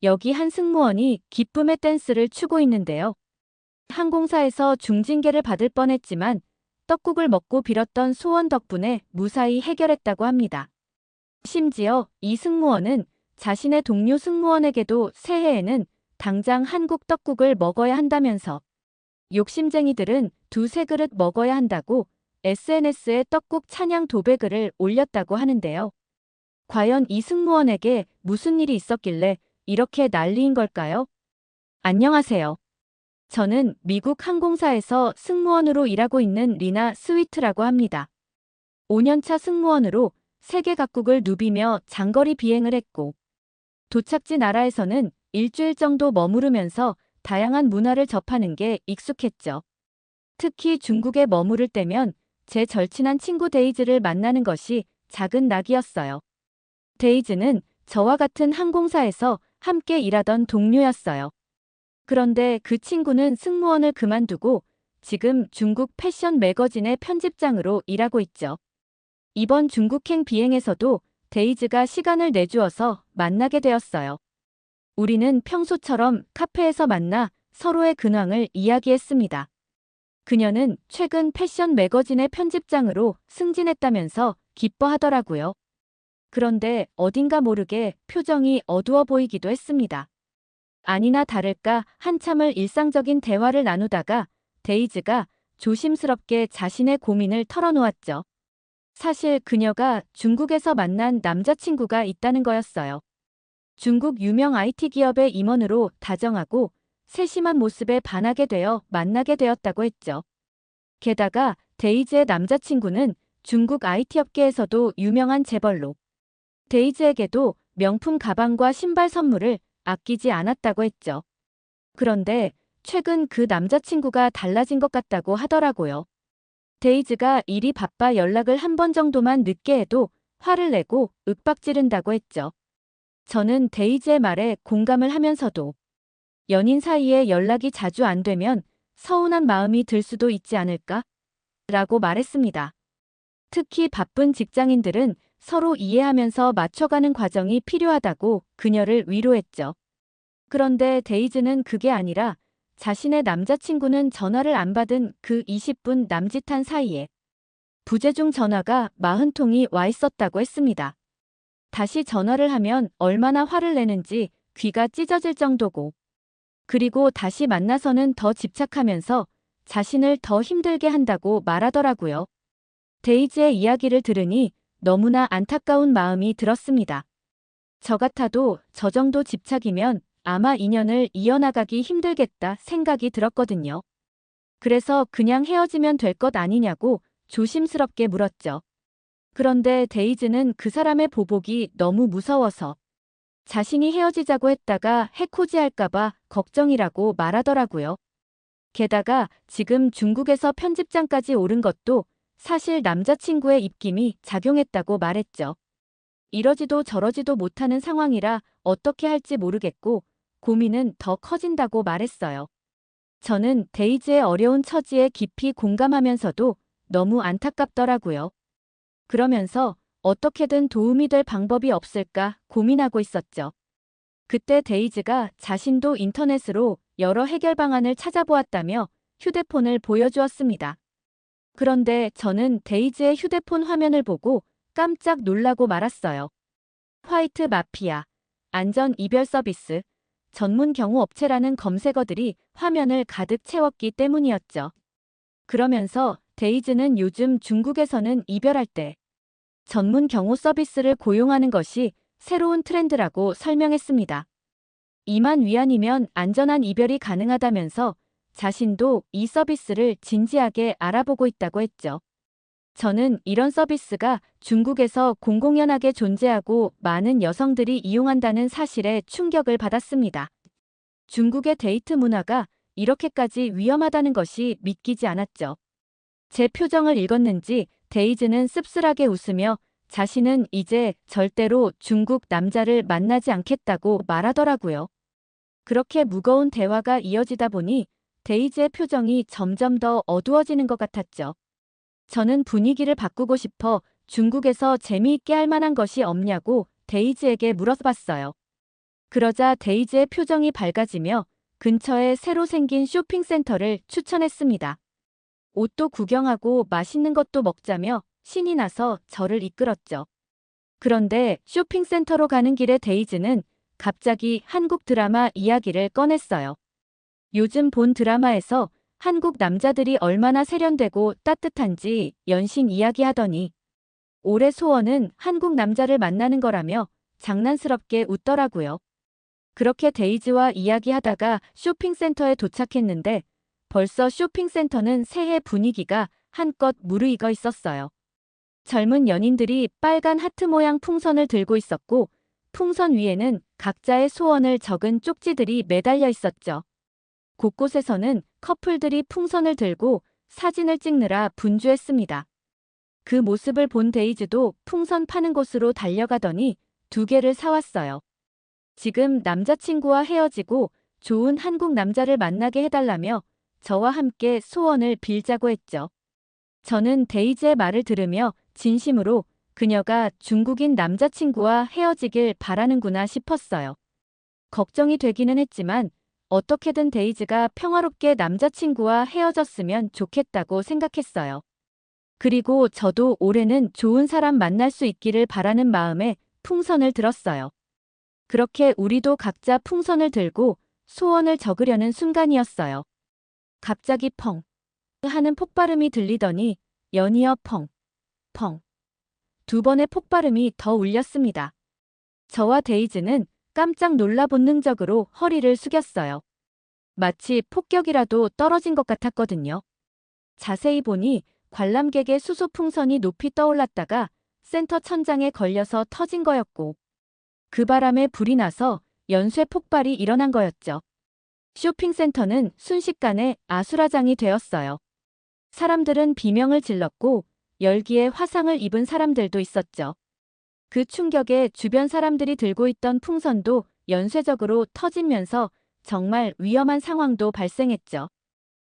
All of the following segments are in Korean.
여기 한 승무원이 기쁨의 댄스를 추고 있는데요. 항공사에서 중징계를 받을 뻔했지만 떡국을 먹고 빌었던 소원 덕분에 무사히 해결했다고 합니다. 심지어 이 승무원은 자신의 동료 승무원에게도 새해에는 당장 한국 떡국을 먹어야 한다면서 욕심쟁이들은 두세 그릇 먹어야 한다고 SNS에 떡국 찬양 도배글을 올렸다고 하는데요. 과연 이 승무원에게 무슨 일이 있었길래 이렇게 난리인 걸까요? 안녕하세요. 저는 미국 항공사에서 승무원으로 일하고 있는 리나 스위트라고 합니다. 5년차 승무원으로 세계 각국을 누비며 장거리 비행을 했고 도착지 나라에서는 일주일 정도 머무르면서 다양한 문화를 접하는 게 익숙했죠. 특히 중국에 머무를 때면 제 절친한 친구 데이즈를 만나는 것이 작은 낙이었어요. 데이즈는 저와 같은 항공사에서 함께 일하던 동료였어요. 그런데 그 친구는 승무원을 그만두고 지금 중국 패션 매거진의 편집장으로 일하고 있죠. 이번 중국행 비행에서도 데이즈가 시간을 내주어서 만나게 되었어요. 우리는 평소처럼 카페에서 만나 서로의 근황을 이야기했습니다. 그녀는 최근 패션 매거진의 편집장으로 승진했다면서 기뻐하더라고요. 그런데 어딘가 모르게 표정이 어두워 보이기도 했습니다. 아니나 다를까 한참을 일상적인 대화를 나누다가 데이즈가 조심스럽게 자신의 고민을 털어놓았죠. 사실 그녀가 중국에서 만난 남자친구가 있다는 거였어요. 중국 유명 IT 기업의 임원으로 다정하고 세심한 모습에 반하게 되어 만나게 되었다고 했죠. 게다가 데이즈의 남자친구는 중국 IT 업계에서도 유명한 재벌로 데이즈에게도 명품 가방과 신발 선물을 아끼지 않았다고 했죠. 그런데 최근 그 남자친구가 달라진 것 같다고 하더라고요. 데이즈가 일이 바빠 연락을 한 번 정도만 늦게 해도 화를 내고 윽박 지른다고 했죠. 저는 데이즈의 말에 공감을 하면서도 연인 사이에 연락이 자주 안 되면 서운한 마음이 들 수도 있지 않을까? 라고 말했습니다. 특히 바쁜 직장인들은 서로 이해하면서 맞춰가는 과정이 필요하다고 그녀를 위로했죠. 그런데 데이즈는 그게 아니라 자신의 남자친구는 전화를 안 받은 그 20분 남짓한 사이에 부재중 전화가 40통이 와 있었다고 했습니다. 다시 전화를 하면 얼마나 화를 내는지 귀가 찢어질 정도고 그리고 다시 만나서는 더 집착하면서 자신을 더 힘들게 한다고 말하더라고요. 데이즈의 이야기를 들으니 너무나 안타까운 마음이 들었습니다. 저 같아도 저 정도 집착이면 아마 인연을 이어나가기 힘들겠다 생각이 들었거든요. 그래서 그냥 헤어지면 될 것 아니냐고 조심스럽게 물었죠. 그런데 데이즈는 그 사람의 보복이 너무 무서워서 자신이 헤어지자고 했다가 해코지할까봐 걱정이라고 말하더라고요. 게다가 지금 중국에서 편집장까지 오른 것도 사실 남자친구의 입김이 작용했다고 말했죠. 이러지도 저러지도 못하는 상황이라 어떻게 할지 모르겠고 고민은 더 커진다고 말했어요. 저는 데이즈의 어려운 처지에 깊이 공감하면서도 너무 안타깝더라고요. 그러면서 어떻게든 도움이 될 방법이 없을까 고민하고 있었죠. 그때 데이즈가 자신도 인터넷으로 여러 해결 방안을 찾아보았다며 휴대폰을 보여주었습니다. 그런데 저는 데이즈의 휴대폰 화면을 보고 깜짝 놀라고 말았어요. 화이트 마피아, 안전 이별 서비스, 전문 경호 업체라는 검색어들이 화면을 가득 채웠기 때문이었죠. 그러면서 데이즈는 요즘 중국에서는 이별할 때 전문 경호 서비스를 고용하는 것이 새로운 트렌드라고 설명했습니다. 이만 위안이면 안전한 이별이 가능하다면서 자신도 이 서비스를 진지하게 알아보고 있다고 했죠. 저는 이런 서비스가 중국에서 공공연하게 존재하고 많은 여성들이 이용한다는 사실에 충격을 받았습니다. 중국의 데이트 문화가 이렇게까지 위험하다는 것이 믿기지 않았죠. 제 표정을 읽었는지 데이즈는 씁쓸하게 웃으며 자신은 이제 절대로 중국 남자를 만나지 않겠다고 말하더라고요. 그렇게 무거운 대화가 이어지다 보니 데이즈의 표정이 점점 더 어두워지는 것 같았죠. 저는 분위기를 바꾸고 싶어 중국에서 재미있게 할 만한 것이 없냐고 데이지에게 물어봤어요. 그러자 데이지의 표정이 밝아지며 근처에 새로 생긴 쇼핑센터를 추천했습니다. 옷도 구경하고 맛있는 것도 먹자며 신이 나서 저를 이끌었죠. 그런데 쇼핑센터로 가는 길에 데이지는 갑자기 한국 드라마 이야기를 꺼냈어요. 요즘 본 드라마에서 한국 남자들이 얼마나 세련되고 따뜻한지 연신 이야기하더니 올해 소원은 한국 남자를 만나는 거라며 장난스럽게 웃더라고요. 그렇게 데이지와 이야기하다가 쇼핑센터에 도착했는데 벌써 쇼핑센터는 새해 분위기가 한껏 무르익어 있었어요. 젊은 연인들이 빨간 하트 모양 풍선을 들고 있었고 풍선 위에는 각자의 소원을 적은 쪽지들이 매달려 있었죠. 곳곳에서는 커플들이 풍선을 들고 사진을 찍느라 분주했습니다. 그 모습을 본 데이지도 풍선 파는 곳으로 달려가더니 2개를 사왔어요. 지금 남자친구와 헤어지고 좋은 한국 남자를 만나게 해달라며 저와 함께 소원을 빌자고 했죠. 저는 데이지의 말을 들으며 진심으로 그녀가 중국인 남자친구와 헤어지길 바라는구나 싶었어요. 걱정이 되기는 했지만 어떻게든 데이지가 평화롭게 남자친구와 헤어졌으면 좋겠다고 생각했어요. 그리고 저도 올해는 좋은 사람 만날 수 있기를 바라는 마음에 풍선을 들었어요. 그렇게 우리도 각자 풍선을 들고 소원을 적으려는 순간이었어요. 갑자기 펑 하는 폭발음이 들리더니 연이어 펑, 펑 2번의 폭발음이 더 울렸습니다. 저와 데이지는 깜짝 놀라 본능적으로 허리를 숙였어요. 마치 폭격이라도 떨어진 것 같았거든요. 자세히 보니 관람객의 수소풍선이 높이 떠올랐다가 센터 천장에 걸려서 터진 거였고 그 바람에 불이 나서 연쇄 폭발이 일어난 거였죠. 쇼핑센터는 순식간에 아수라장이 되었어요. 사람들은 비명을 질렀고 열기에 화상을 입은 사람들도 있었죠. 그 충격에 주변 사람들이 들고 있던 풍선도 연쇄적으로 터지면서 정말 위험한 상황도 발생했죠.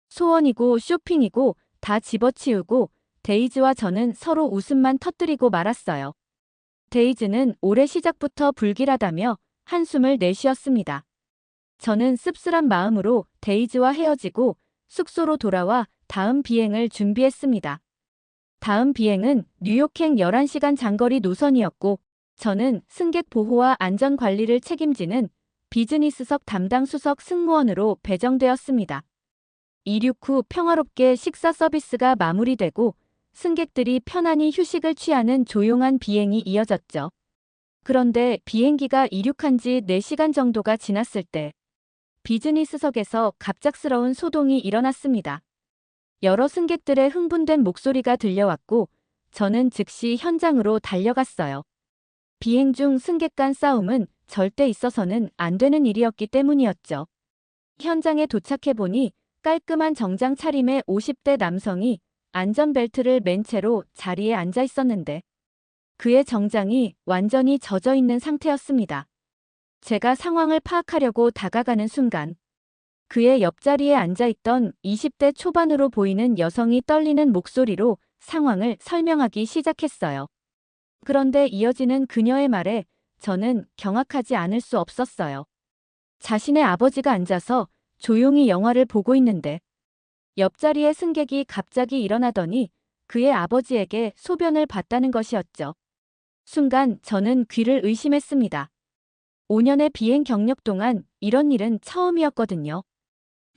소원이고 쇼핑이고 다 집어치우고 데이지와 저는 서로 웃음만 터뜨리고 말았어요. 데이지는 올해 시작부터 불길하다며 한숨을 내쉬었습니다. 저는 씁쓸한 마음으로 데이지와 헤어지고 숙소로 돌아와 다음 비행을 준비했습니다. 다음 비행은 뉴욕행 11시간 장거리 노선이었고 저는 승객 보호와 안전 관리를 책임지는 비즈니스석 담당 수석 승무원으로 배정되었습니다. 이륙 후 평화롭게 식사 서비스가 마무리되고 승객들이 편안히 휴식을 취하는 조용한 비행이 이어졌죠. 그런데 비행기가 이륙한 지 4시간 정도가 지났을 때 비즈니스석에서 갑작스러운 소동이 일어났습니다. 여러 승객들의 흥분된 목소리가 들려왔고 저는 즉시 현장으로 달려갔어요. 비행 중 승객 간 싸움은 절대 있어서는 안 되는 일이었기 때문이었죠. 현장에 도착해보니 깔끔한 정장 차림의 50대 남성이 안전벨트를 맨 채로 자리에 앉아 있었는데 그의 정장이 완전히 젖어 있는 상태였습니다. 제가 상황을 파악하려고 다가가는 순간 그의 옆자리에 앉아있던 20대 초반으로 보이는 여성이 떨리는 목소리로 상황을 설명하기 시작했어요. 그런데 이어지는 그녀의 말에 저는 경악하지 않을 수 없었어요. 자신의 아버지가 앉아서 조용히 영화를 보고 있는데 옆자리의 승객이 갑자기 일어나더니 그의 아버지에게 소변을 봤다는 것이었죠. 순간 저는 귀를 의심했습니다. 5년의 비행 경력 동안 이런 일은 처음이었거든요.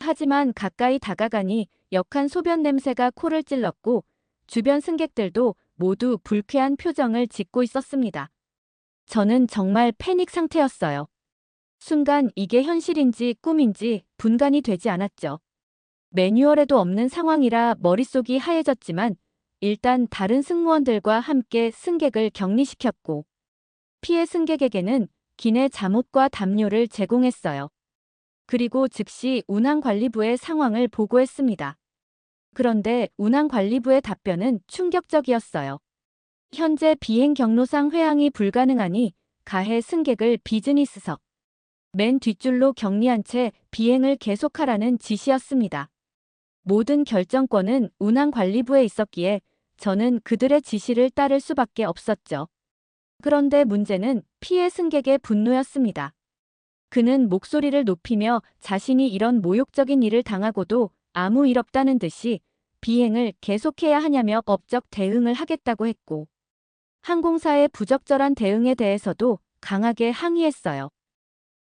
하지만 가까이 다가가니 역한 소변 냄새가 코를 찔렀고 주변 승객들도 모두 불쾌한 표정을 짓고 있었습니다. 저는 정말 패닉 상태였어요. 순간 이게 현실인지 꿈인지 분간이 되지 않았죠. 매뉴얼에도 없는 상황이라 머릿속이 하얘졌지만 일단 다른 승무원들과 함께 승객을 격리시켰고 피해 승객에게는 기내 잠옷과 담요를 제공했어요. 그리고 즉시 운항관리부에 상황을 보고했습니다. 그런데 운항관리부의 답변은 충격적이었어요. 현재 비행 경로상 회항이 불가능하니 가해 승객을 비즈니스석 맨 뒷줄로 격리한 채 비행을 계속하라는 지시였습니다. 모든 결정권은 운항관리부에 있었기에 저는 그들의 지시를 따를 수밖에 없었죠. 그런데 문제는 피해 승객의 분노였습니다. 그는 목소리를 높이며 자신이 이런 모욕적인 일을 당하고도 아무 일 없다는 듯이 비행을 계속해야 하냐며 법적 대응을 하겠다고 했고, 항공사의 부적절한 대응에 대해서도 강하게 항의했어요.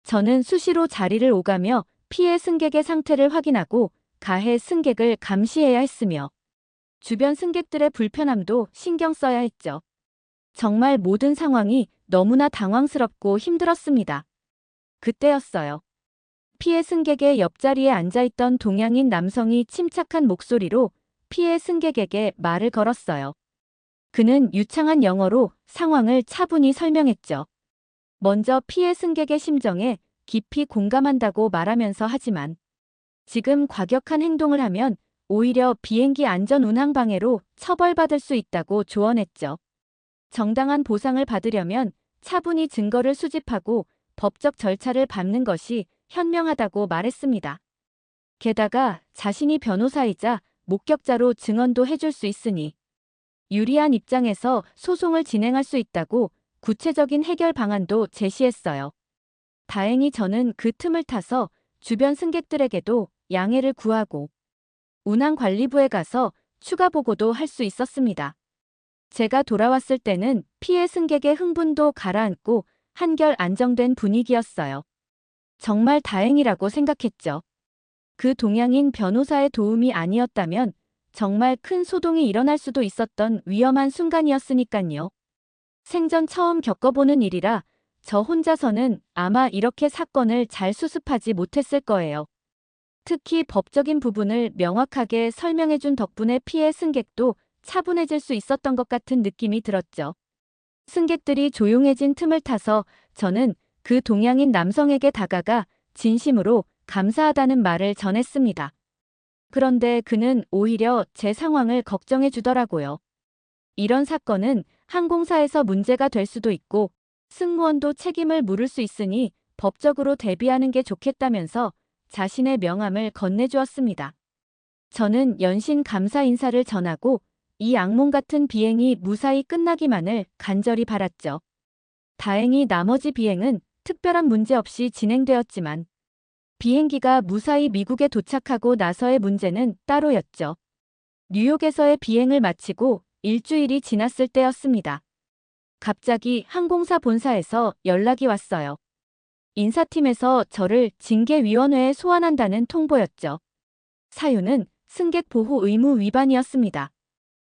저는 수시로 자리를 오가며 피해 승객의 상태를 확인하고 가해 승객을 감시해야 했으며 주변 승객들의 불편함도 신경 써야 했죠. 정말 모든 상황이 너무나 당황스럽고 힘들었습니다. 그때였어요. 피해 승객의 옆자리에 앉아있던 동양인 남성이 침착한 목소리로 피해 승객에게 말을 걸었어요. 그는 유창한 영어로 상황을 차분히 설명했죠. 먼저 피해 승객의 심정에 깊이 공감한다고 말하면서 하지만 지금 과격한 행동을 하면 오히려 비행기 안전 운항 방해로 처벌받을 수 있다고 조언했죠. 정당한 보상을 받으려면 차분히 증거를 수집하고 법적 절차를 밟는 것이 현명하다고 말했습니다. 게다가 자신이 변호사이자 목격자로 증언도 해줄 수 있으니 유리한 입장에서 소송을 진행할 수 있다고 구체적인 해결 방안도 제시했어요. 다행히 저는 그 틈을 타서 주변 승객들에게도 양해를 구하고 운항관리부에 가서 추가 보고도 할 수 있었습니다. 제가 돌아왔을 때는 피해 승객의 흥분도 가라앉고 한결 안정된 분위기였어요. 정말 다행이라고 생각했죠. 그 동양인 변호사의 도움이 아니었다면 정말 큰 소동이 일어날 수도 있었던 위험한 순간이었으니깐요. 생전 처음 겪어보는 일이라 저 혼자서는 아마 이렇게 사건을 잘 수습하지 못했을 거예요. 특히 법적인 부분을 명확하게 설명해준 덕분에 피해 승객도 차분해질 수 있었던 것 같은 느낌이 들었죠. 승객들이 조용해진 틈을 타서 저는 그 동양인 남성에게 다가가 진심으로 감사하다는 말을 전했습니다. 그런데 그는 오히려 제 상황을 걱정해 주더라고요. 이런 사건은 항공사에서 문제가 될 수도 있고 승무원도 책임을 물을 수 있으니 법적으로 대비하는 게 좋겠다면서 자신의 명함을 건네주었습니다. 저는 연신 감사 인사를 전하고 이 악몽 같은 비행이 무사히 끝나기만을 간절히 바랐죠. 다행히 나머지 비행은 특별한 문제 없이 진행되었지만 비행기가 무사히 미국에 도착하고 나서의 문제는 따로였죠. 뉴욕에서의 비행을 마치고 일주일이 지났을 때였습니다. 갑자기 항공사 본사에서 연락이 왔어요. 인사팀에서 저를 징계위원회에 소환한다는 통보였죠. 사유는 승객 보호 의무 위반이었습니다.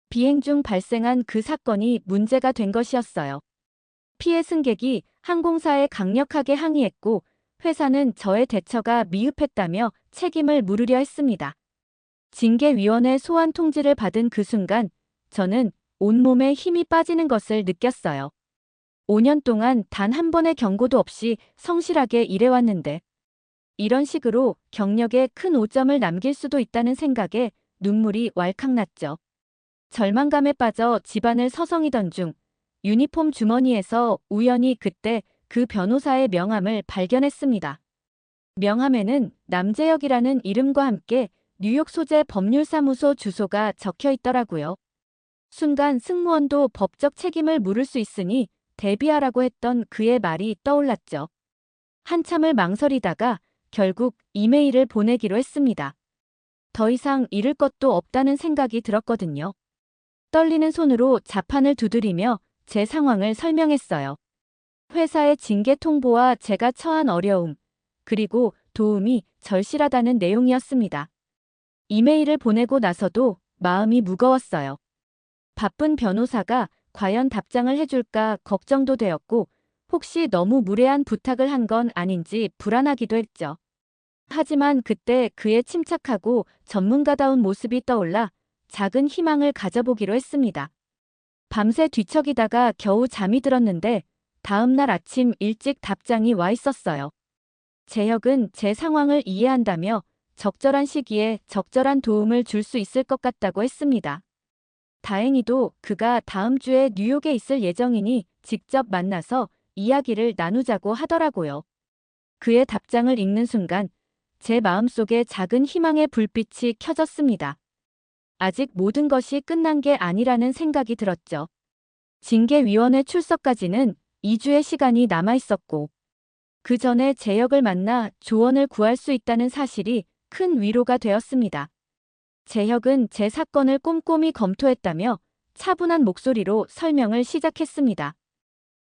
비행 중 발생한 그 사건이 문제가 된 것이었어요. 피해 승객이 항공사에 강력하게 항의했고 회사는 저의 대처가 미흡했다며 책임을 물으려 했습니다. 징계위원회 소환 통지를 받은 그 순간 저는 온몸에 힘이 빠지는 것을 느꼈어요. 5년 동안 단 한 번의 경고도 없이 성실하게 일해왔는데 이런 식으로 경력에 큰 오점을 남길 수도 있다는 생각에 눈물이 왈칵 났죠. 절망감에 빠져 집안을 서성이던 중 유니폼 주머니에서 우연히 그때 그 변호사의 명함을 발견했습니다. 명함에는 남재혁이라는 이름과 함께 뉴욕 소재 법률사무소 주소가 적혀 있더라고요. 순간 승무원도 법적 책임을 물을 수 있으니 대비하라고 했던 그의 말이 떠올랐죠. 한참을 망설이다가 결국 이메일을 보내기로 했습니다. 더 이상 잃을 것도 없다는 생각이 들었거든요. 떨리는 손으로 자판을 두드리며 제 상황을 설명했어요. 회사의 징계 통보와 제가 처한 어려움, 그리고 도움이 절실하다는 내용이었습니다. 이메일을 보내고 나서도 마음이 무거웠어요. 바쁜 변호사가 과연 답장을 해줄까 걱정도 되었고 혹시 너무 무례한 부탁을 한 건 아닌지 불안하기도 했죠. 하지만 그때 그의 침착하고 전문가다운 모습이 떠올라 작은 희망을 가져보기로 했습니다. 밤새 뒤척이다가 겨우 잠이 들었는데 다음 날 아침 일찍 답장이 와 있었어요. 재혁은 제 상황을 이해한다며 적절한 시기에 적절한 도움을 줄 수 있을 것 같다고 했습니다. 다행히도 그가 다음 주에 뉴욕에 있을 예정이니 직접 만나서 이야기를 나누자고 하더라고요. 그의 답장을 읽는 순간 제 마음속에 작은 희망의 불빛이 켜졌습니다. 아직 모든 것이 끝난 게 아니라는 생각이 들었죠. 징계위원회 출석까지는 2주의 시간이 남아 있었고, 그 전에 재혁을 만나 조언을 구할 수 있다는 사실이 큰 위로가 되었습니다. 재혁은 제 사건을 꼼꼼히 검토했다며 차분한 목소리로 설명을 시작했습니다.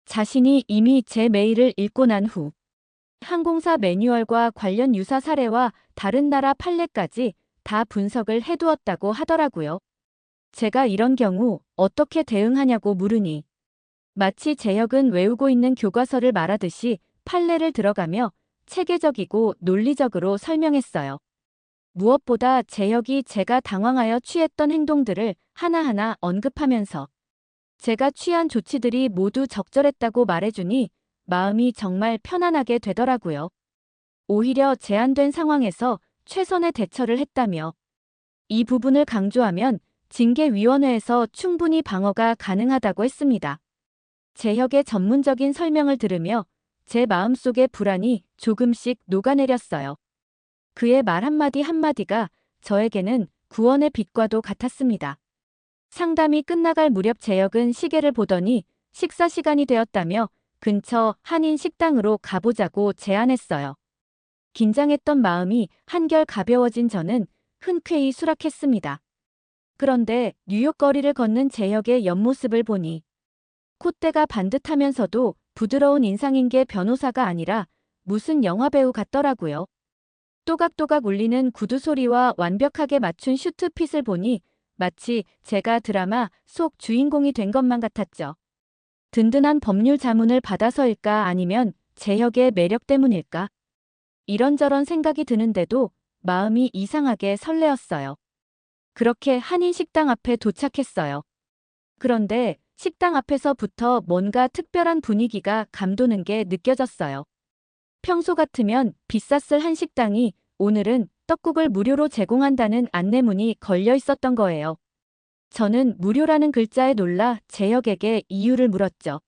자신이 이미 제 메일을 읽고 난 후 항공사 매뉴얼과 관련 유사 사례와 다른 나라 판례까지 다 분석을 해두었다고 하더라고요. 제가 이런 경우 어떻게 대응하냐고 물으니 마치 재혁은 외우고 있는 교과서를 말하듯이 판례를 들어가며 체계적이고 논리적으로 설명했어요. 무엇보다 재혁이 제가 당황하여 취했던 행동들을 하나하나 언급하면서 제가 취한 조치들이 모두 적절했다고 말해주니 마음이 정말 편안하게 되더라고요. 오히려 제한된 상황에서 최선의 대처를 했다며 이 부분을 강조하면 징계위원회에서 충분히 방어가 가능하다고 했습니다. 재혁의 전문적인 설명을 들으며 제 마음속의 불안이 조금씩 녹아내렸어요. 그의 말 한마디 한마디가 저에게는 구원의 빛과도 같았습니다. 상담이 끝나갈 무렵 재혁은 시계를 보더니 식사 시간이 되었다며 근처 한인 식당으로 가보자고 제안했어요. 긴장했던 마음이 한결 가벼워진 저는 흔쾌히 수락했습니다. 그런데 뉴욕 거리를 걷는 재혁의 옆모습을 보니 콧대가 반듯하면서도 부드러운 인상인 게 변호사가 아니라 무슨 영화배우 같더라고요. 또각또각 울리는 구두 소리와 완벽하게 맞춘 슈트핏을 보니 마치 제가 드라마 속 주인공이 된 것만 같았죠. 든든한 법률 자문을 받아서일까 아니면 재혁의 매력 때문일까? 이런저런 생각이 드는데도 마음이 이상하게 설레었어요. 그렇게 한인 식당 앞에 도착했어요. 그런데 식당 앞에서부터 뭔가 특별한 분위기가 감도는 게 느껴졌어요. 평소 같으면 비쌌을 한 식당이 오늘은 떡국을 무료로 제공한다는 안내문이 걸려 있었던 거예요. 저는 무료라는 글자에 놀라 재혁에게 이유를 물었죠.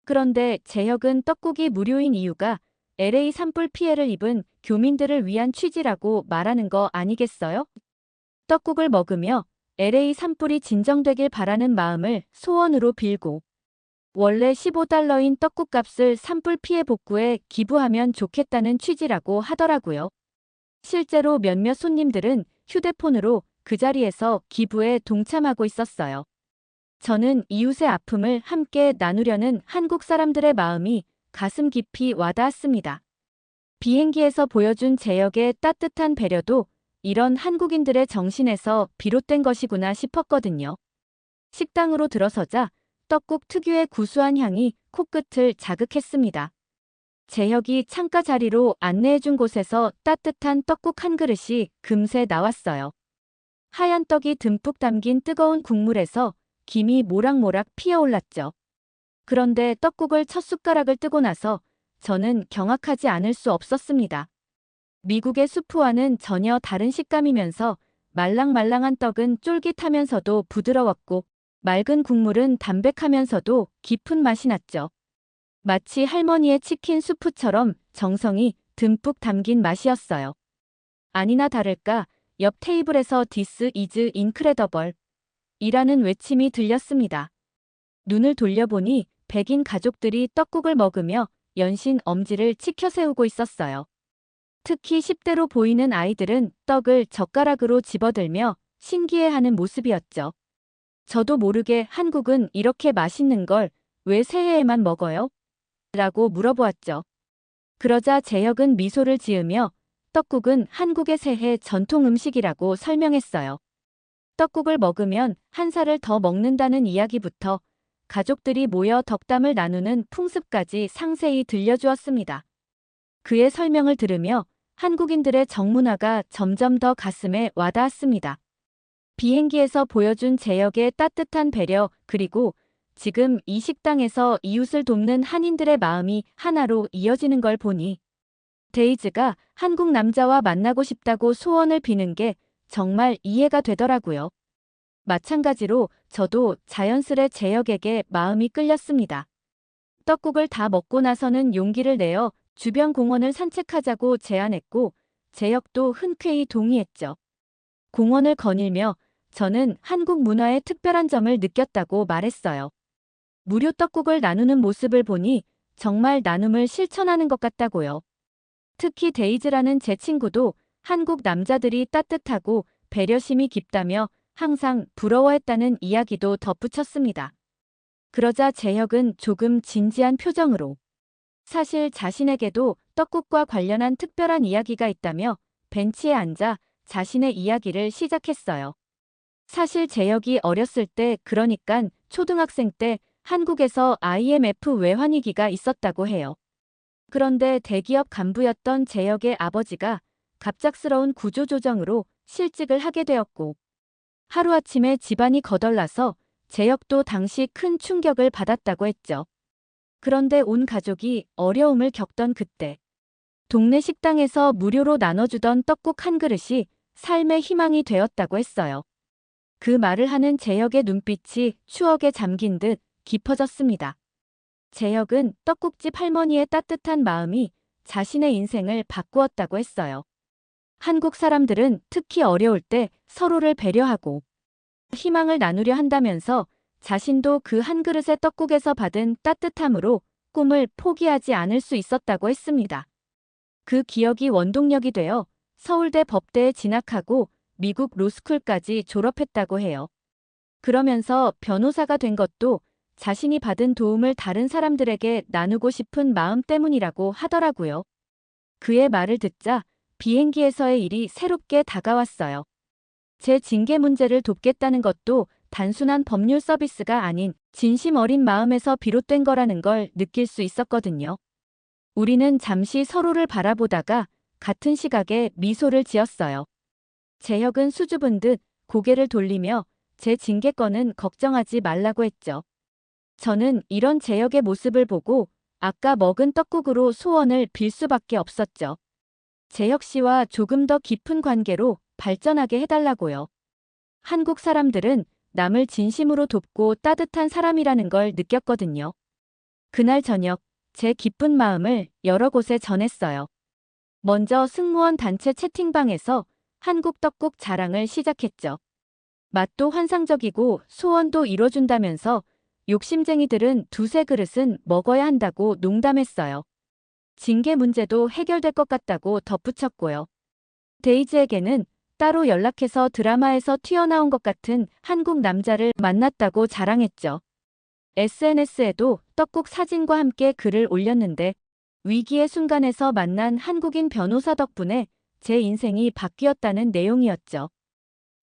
그런데 재혁은 떡국이 무료인 이유가 LA 산불 피해를 입은 교민들을 위한 취지라고 말하는 거 아니겠어요? 떡국을 먹으며 LA 산불이 진정되길 바라는 마음을 소원으로 빌고 원래 $15인 떡국값을 산불 피해 복구에 기부하면 좋겠다는 취지라고 하더라고요. 실제로 몇몇 손님들은 휴대폰으로 그 자리에서 기부에 동참하고 있었어요. 저는 이웃의 아픔을 함께 나누려는 한국 사람들의 마음이 가슴 깊이 와닿았습니다. 비행기에서 보여준 재혁의 따뜻한 배려도 이런 한국인들의 정신에서 비롯된 것이구나 싶었거든요. 식당으로 들어서자 떡국 특유의 구수한 향이 코끝을 자극했습니다. 재혁이 창가 자리로 안내해준 곳에서 따뜻한 떡국 한 그릇이 금세 나왔어요. 하얀 떡이 듬뿍 담긴 뜨거운 국물에서 김이 모락모락 피어올랐죠. 그런데 떡국을 첫 숟가락을 뜨고 나서 저는 경악하지 않을 수 없었습니다. 미국의 수프와는 전혀 다른 식감이면서 말랑말랑한 떡은 쫄깃하면서도 부드러웠고 맑은 국물은 담백하면서도 깊은 맛이 났죠. 마치 할머니의 치킨 수프처럼 정성이 듬뿍 담긴 맛이었어요. 아니나 다를까 옆 테이블에서 This is incredible 이라는 외침이 들렸습니다. 눈을 돌려보니 백인 가족들이 떡국을 먹으며 연신 엄지를 치켜 세우고 있었어요. 특히 10대로 보이는 아이들은 떡을 젓가락으로 집어들며 신기해하는 모습이었죠. 저도 모르게 한국은 이렇게 맛있는 걸 왜 새해에만 먹어요? 라고 물어보았죠. 그러자 재혁은 미소를 지으며 떡국은 한국의 새해 전통 음식이라고 설명했어요. 떡국을 먹으면 한 살을 더 먹는다는 이야기부터 가족들이 모여 덕담을 나누는 풍습까지 상세히 들려주었습니다. 그의 설명을 들으며 한국인들의 정문화가 점점 더 가슴에 와닿았습니다. 비행기에서 보여준 재혁의 따뜻한 배려 그리고 지금 이 식당에서 이웃을 돕는 한인들의 마음이 하나로 이어지는 걸 보니 데이즈가 한국 남자와 만나고 싶다고 소원을 비는 게 정말 이해가 되더라고요. 마찬가지로 저도 자연스레 재혁에게 마음이 끌렸습니다. 떡국을 다 먹고 나서는 용기를 내어 주변 공원을 산책하자고 제안했고 재혁도 흔쾌히 동의했죠. 공원을 거닐며 저는 한국 문화의 특별한 점을 느꼈다고 말했어요. 무료 떡국을 나누는 모습을 보니 정말 나눔을 실천하는 것 같다고요. 특히 데이즈라는 제 친구도 한국 남자들이 따뜻하고 배려심이 깊다며 항상 부러워했다는 이야기도 덧붙였습니다. 그러자 재혁은 조금 진지한 표정으로 사실 자신에게도 떡국과 관련한 특별한 이야기가 있다며 벤치에 앉아 자신의 이야기를 시작했어요. 사실 재혁이 어렸을 때 그러니깐 초등학생 때 한국에서 IMF 외환위기가 있었다고 해요. 그런데 대기업 간부였던 재혁의 아버지가 갑작스러운 구조조정으로 실직을 하게 되었고 하루아침에 집안이 거덜나서 재혁도 당시 큰 충격을 받았다고 했죠. 그런데 온 가족이 어려움을 겪던 그때 동네 식당에서 무료로 나눠주던 떡국 한 그릇이 삶의 희망이 되었다고 했어요. 그 말을 하는 재혁의 눈빛이 추억에 잠긴 듯 깊어졌습니다. 재혁은 떡국집 할머니의 따뜻한 마음이 자신의 인생을 바꾸었다고 했어요. 한국 사람들은 특히 어려울 때 서로를 배려하고 희망을 나누려 한다면서 자신도 그 한 그릇의 떡국에서 받은 따뜻함으로 꿈을 포기하지 않을 수 있었다고 했습니다. 그 기억이 원동력이 되어 서울대 법대에 진학하고 미국 로스쿨까지 졸업했다고 해요. 그러면서 변호사가 된 것도 자신이 받은 도움을 다른 사람들에게 나누고 싶은 마음 때문이라고 하더라고요. 그의 말을 듣자 비행기에서의 일이 새롭게 다가왔어요. 제 징계 문제를 돕겠다는 것도 단순한 법률 서비스가 아닌 진심 어린 마음에서 비롯된 거라는 걸 느낄 수 있었거든요. 우리는 잠시 서로를 바라보다가 같은 시각에 미소를 지었어요. 재혁은 수줍은 듯 고개를 돌리며 제 징계권은 걱정하지 말라고 했죠. 저는 이런 재혁의 모습을 보고 아까 먹은 떡국으로 소원을 빌 수밖에 없었죠. 재혁 씨와 조금 더 깊은 관계로 발전하게 해달라고요. 한국 사람들은 남을 진심으로 돕고 따뜻한 사람이라는 걸 느꼈거든요. 그날 저녁 제 기쁜 마음을 여러 곳에 전했어요. 먼저 승무원 단체 채팅방에서 한국 떡국 자랑을 시작했죠. 맛도 환상적이고 소원도 이뤄준다면서 욕심쟁이들은 두세 그릇은 먹어야 한다고 농담했어요. 징계 문제도 해결될 것 같다고 덧붙였고요. 데이즈에게는 따로 연락해서 드라마에서 튀어나온 것 같은 한국 남자를 만났다고 자랑했죠. SNS에도 떡국 사진과 함께 글을 올렸는데 위기의 순간에서 만난 한국인 변호사 덕분에 제 인생이 바뀌었다는 내용이었죠.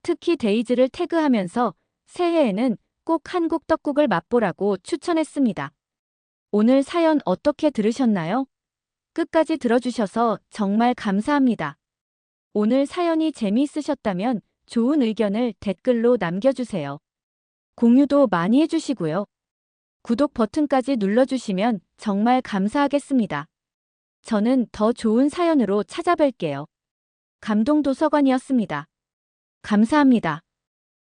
특히 데이즈를 태그하면서 새해에는 꼭 한국 떡국을 맛보라고 추천했습니다. 오늘 사연 어떻게 들으셨나요? 끝까지 들어주셔서 정말 감사합니다. 오늘 사연이 재미있으셨다면 좋은 의견을 댓글로 남겨주세요. 공유도 많이 해주시고요. 구독 버튼까지 눌러주시면 정말 감사하겠습니다. 저는 더 좋은 사연으로 찾아뵐게요. 감동도서관이었습니다. 감사합니다.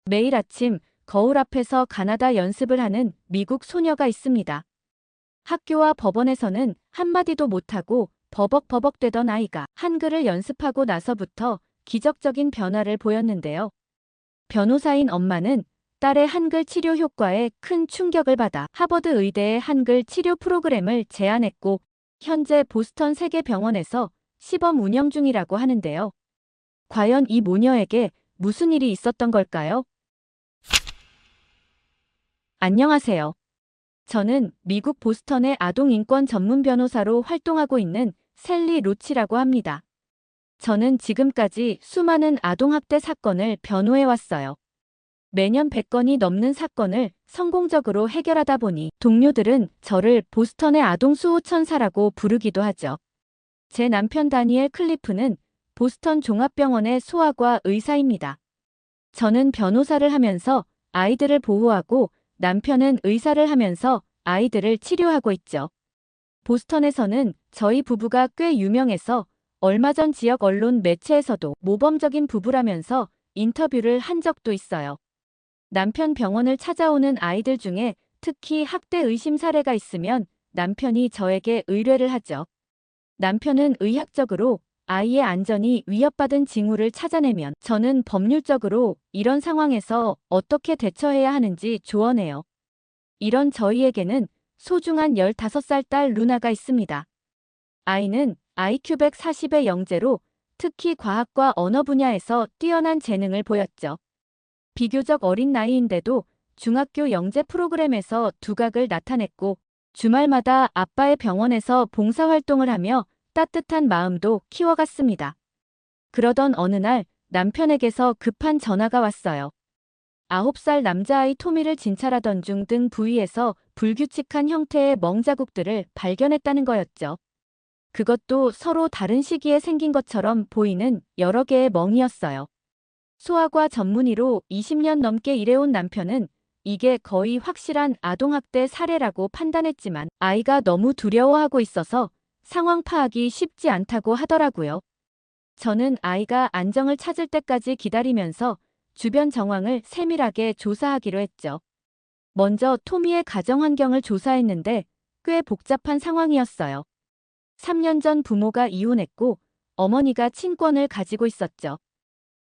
매일 아침 거울 앞에서 가나다 연습을 하는 미국 소녀가 있습니다. 학교와 법원에서는 한마디도 못하고 버벅버벅대던 아이가 한글을 연습하고 나서부터 기적적인 변화를 보였는데요. 변호사인 엄마는 딸의 한글 치료 효과에 큰 충격을 받아 하버드 의대의 한글 치료 프로그램을 제안했고 현재 보스턴 세계병원에서 시범 운영 중이라고 하는데요. 과연 이 모녀에게 무슨 일이 있었던 걸까요? 안녕하세요. 저는 미국 보스턴의 아동 인권 전문 변호사로 활동하고 있는 셀리 로치라고 합니다. 저는 지금까지 수많은 아동학대 사건을 변호해왔어요. 매년 100건이 넘는 사건을 성공적으로 해결하다 보니 동료들은 저를 보스턴의 아동 수호 천사라고 부르기도 하죠. 제 남편 다니엘 클리프는 보스턴 종합병원의 소아과 의사입니다. 저는 변호사를 하면서 아이들을 보호하고 남편은 의사를 하면서 아이들을 치료하고 있죠. 보스턴에서는 저희 부부가 꽤 유명해서 얼마 전 지역 언론 매체에서도 모범적인 부부라면서 인터뷰를 한 적도 있어요. 남편 병원을 찾아오는 아이들 중에 특히 학대 의심 사례가 있으면 남편이 저에게 의뢰를 하죠. 남편은 의학적으로 아이의 안전이 위협받은 징후를 찾아내면 저는 법률적으로 이런 상황에서 어떻게 대처해야 하는지 조언해요. 이런 저희에게는 소중한 15살 딸 루나가 있습니다. 아이는 IQ 140의 영재로 특히 과학과 언어 분야에서 뛰어난 재능을 보였죠. 비교적 어린 나이인데도 중학교 영재 프로그램에서 두각을 나타냈고 주말마다 아빠의 병원에서 봉사활동을 하며 따뜻한 마음도 키워갔습니다. 그러던 어느 날 남편에게서 급한 전화가 왔어요. 9살 남자아이 토미를 진찰하던 중 등 부위에서 불규칙한 형태의 멍자국들을 발견했다는 거였죠. 그것도 서로 다른 시기에 생긴 것처럼 보이는 여러 개의 멍이었어요. 소아과 전문의로 20년 넘게 일해온 남편은 이게 거의 확실한 아동학대 사례라고 판단했지만 아이가 너무 두려워하고 있어서 상황 파악이 쉽지 않다고 하더라고요. 저는 아이가 안정을 찾을 때까지 기다리면서 주변 정황을 세밀하게 조사하기로 했죠. 먼저 토미의 가정 환경을 조사했는데 꽤 복잡한 상황이었어요. 3년 전 부모가 이혼했고 어머니가 친권을 가지고 있었죠.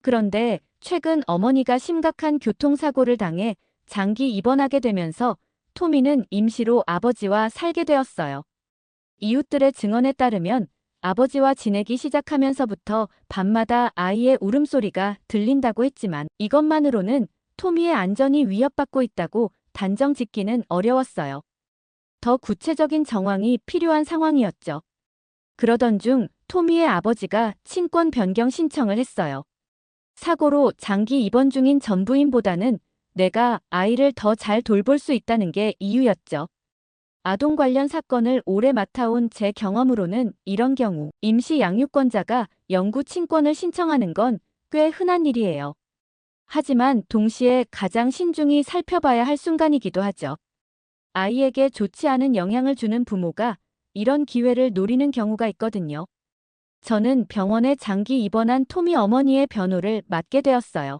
그런데 최근 어머니가 심각한 교통사고를 당해 장기 입원하게 되면서 토미는 임시로 아버지와 살게 되었어요. 이웃들의 증언에 따르면 아버지와 지내기 시작하면서부터 밤마다 아이의 울음소리가 들린다고 했지만 이것만으로는 토미의 안전이 위협받고 있다고 단정 짓기는 어려웠어요. 더 구체적인 정황이 필요한 상황이었죠. 그러던 중 토미의 아버지가 친권 변경 신청을 했어요. 사고로 장기 입원 중인 전부인보다는 내가 아이를 더 잘 돌볼 수 있다는 게 이유였죠. 아동 관련 사건을 오래 맡아온 제 경험으로는 이런 경우 임시 양육권자가 영구 친권을 신청하는 건 꽤 흔한 일이에요. 하지만 동시에 가장 신중히 살펴봐야 할 순간이기도 하죠. 아이에게 좋지 않은 영향을 주는 부모가 이런 기회를 노리는 경우가 있거든요. 저는 병원에 장기 입원한 토미 어머니의 변호를 맡게 되었어요.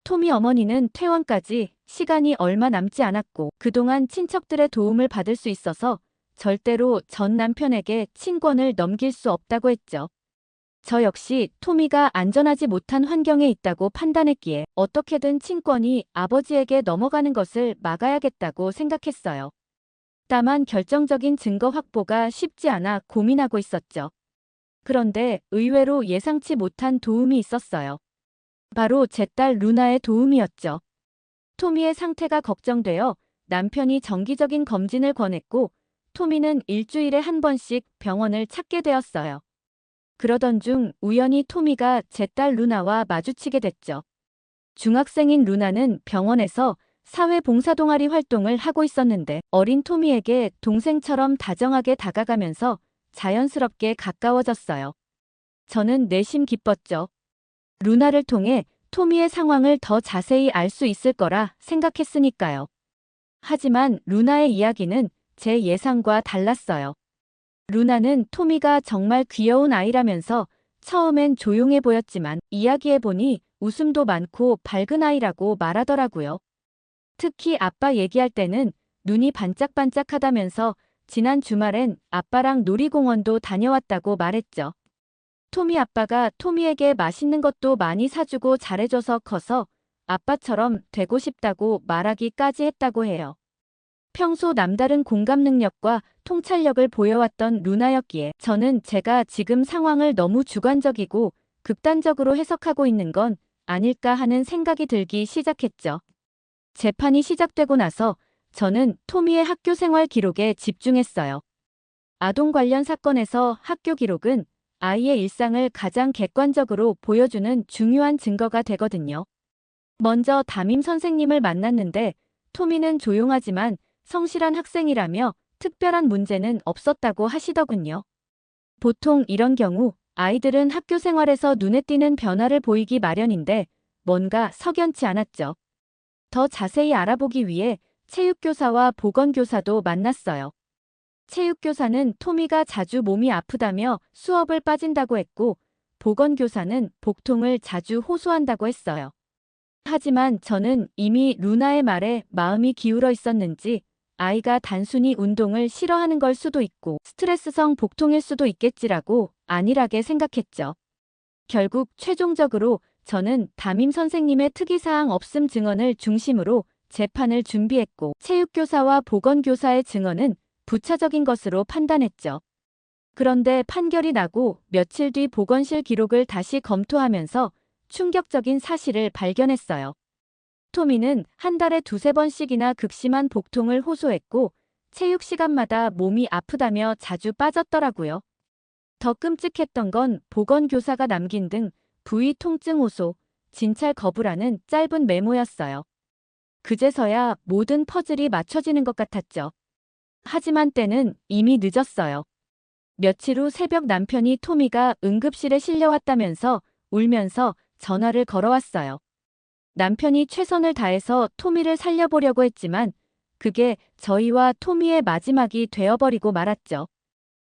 토미 어머니는 퇴원까지 시간이 얼마 남지 않았고 그동안 친척들의 도움을 받을 수 있어서 절대로 전 남편에게 친권을 넘길 수 없다고 했죠. 저 역시 토미가 안전하지 못한 환경에 있다고 판단했기에 어떻게든 친권이 아버지에게 넘어가는 것을 막아야겠다고 생각했어요. 다만 결정적인 증거 확보가 쉽지 않아 고민하고 있었죠. 그런데 의외로 예상치 못한 도움이 있었어요. 바로 제 딸 루나의 도움이었죠. 토미의 상태가 걱정되어 남편이 정기적인 검진을 권했고 토미는 일주일에 한 번씩 병원을 찾게 되었어요. 그러던 중 우연히 토미가 제 딸 루나와 마주치게 됐죠. 중학생인 루나는 병원에서 사회봉사동아리 활동을 하고 있었는데 어린 토미에게 동생처럼 다정하게 다가가면서 자연스럽게 가까워졌어요. 저는 내심 기뻤죠. 루나를 통해 토미의 상황을 더 자세히 알 수 있을 거라 생각했으니까요. 하지만 루나의 이야기는 제 예상과 달랐어요. 루나는 토미가 정말 귀여운 아이라면서 처음엔 조용해 보였지만 이야기해보니 웃음도 많고 밝은 아이라고 말하더라고요. 특히 아빠 얘기할 때는 눈이 반짝반짝하다면서 지난 주말엔 아빠랑 놀이공원도 다녀왔다고 말했죠. 토미 아빠가 토미에게 맛있는 것도 많이 사주고 잘해줘서 커서 아빠처럼 되고 싶다고 말하기까지 했다고 해요. 평소 남다른 공감 능력과 통찰력을 보여왔던 루나였기에 저는 제가 지금 상황을 너무 주관적이고 극단적으로 해석하고 있는 건 아닐까 하는 생각이 들기 시작했죠. 재판이 시작되고 나서 저는 토미의 학교 생활 기록에 집중했어요. 아동 관련 사건에서 학교 기록은 아이의 일상을 가장 객관적으로 보여주는 중요한 증거가 되거든요. 먼저 담임 선생님을 만났는데 토미는 조용하지만 성실한 학생이라며 특별한 문제는 없었다고 하시더군요. 보통 이런 경우 아이들은 학교 생활에서 눈에 띄는 변화를 보이기 마련인데 뭔가 석연치 않았죠. 더 자세히 알아보기 위해 체육교사와 보건교사도 만났어요. 체육교사는 토미가 자주 몸이 아프다며 수업을 빠진다고 했고 보건교사는 복통을 자주 호소한다고 했어요. 하지만 저는 이미 루나의 말에 마음이 기울어 있었는지 아이가 단순히 운동을 싫어하는 걸 수도 있고 스트레스성 복통일 수도 있겠지라고 안일하게 생각했죠. 결국 최종적으로 저는 담임 선생님의 특이사항 없음 증언을 중심으로 재판을 준비했고 체육교사와 보건교사의 증언은 부차적인 것으로 판단했죠. 그런데 판결이 나고 며칠 뒤 보건실 기록을 다시 검토하면서 충격적인 사실을 발견했어요. 토미는 한 달에 두세 번씩이나 극심한 복통을 호소했고 체육 시간마다 몸이 아프다며 자주 빠졌더라고요. 더 끔찍했던 건 보건교사가 남긴 등 부위 통증 호소, 진찰 거부라는 짧은 메모였어요. 그제서야 모든 퍼즐이 맞춰지는 것 같았죠. 하지만 때는 이미 늦었어요. 며칠 후 새벽 남편이 토미가 응급실에 실려왔다면서 울면서 전화를 걸어왔어요. 남편이 최선을 다해서 토미를 살려보려고 했지만 그게 저희와 토미의 마지막이 되어버리고 말았죠.